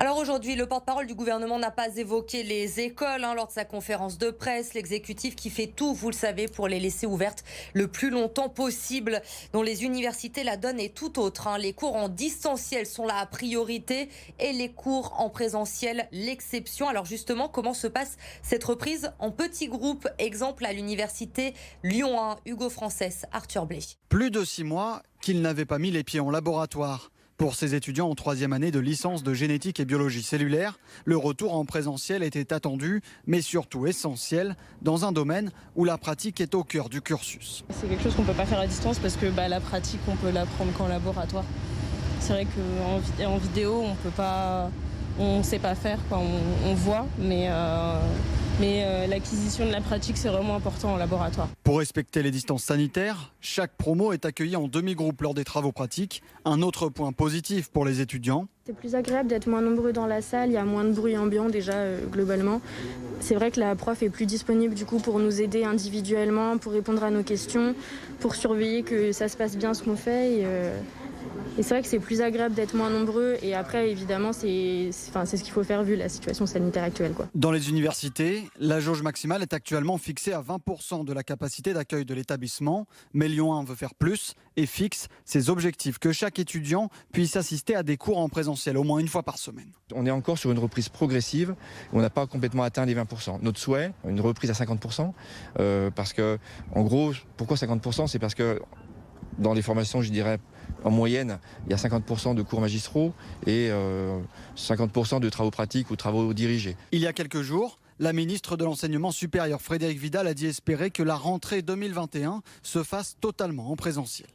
Alors aujourd'hui, le porte-parole du gouvernement n'a pas évoqué les écoles lors de sa conférence de presse. L'exécutif qui fait tout, vous le savez, pour les laisser ouvertes le plus longtemps possible. Dans les universités, la donne est tout autre. Les cours en distanciel sont la priorité et les cours en présentiel l'exception. Alors justement, comment se passe cette reprise en petits groupes? Exemple à l'université Lyon 1, Hugo Frances, Arthur Blay. Plus de 6 mois qu'ils n'avaient pas mis les pieds en laboratoire. Pour ces étudiants en 3e année de licence de génétique et biologie cellulaire, le retour en présentiel était attendu, mais surtout essentiel, dans un domaine où la pratique est au cœur du cursus. C'est quelque chose qu'on ne peut pas faire à distance parce que la pratique, on peut l'apprendre qu'en laboratoire. C'est vrai qu'en vidéo, on ne sait pas faire, on voit, mais l'acquisition de la pratique, c'est vraiment important en laboratoire. Pour respecter les distances sanitaires, chaque promo est accueillie en demi-groupe lors des travaux pratiques. Un autre point positif pour les étudiants. C'est plus agréable d'être moins nombreux dans la salle, il y a moins de bruit ambiant déjà globalement. C'est vrai que la prof est plus disponible du coup pour nous aider individuellement, pour répondre à nos questions, pour surveiller que ça se passe bien ce qu'on fait. Et c'est vrai que c'est plus agréable d'être moins nombreux et après évidemment c'est ce qu'il faut faire vu la situation sanitaire actuelle. Dans les universités, la jauge maximale est actuellement fixée à 20% de la capacité d'accueil de l'établissement, mais Lyon 1 veut faire plus et fixe ses objectifs que chaque étudiant puisse assister à des cours en présentiel au moins une fois par semaine. On est encore sur une reprise progressive, on n'a pas complètement atteint les 20%. Notre souhait, une reprise à 50%, parce que en gros, pourquoi 50%? C'est parce que dans les formations, je dirais, en moyenne, il y a 50% de cours magistraux et 50% de travaux pratiques ou travaux dirigés. Il y a quelques jours, la ministre de l'Enseignement supérieur, Frédérique Vidal, a dit espérer que la rentrée 2021 se fasse totalement en présentiel.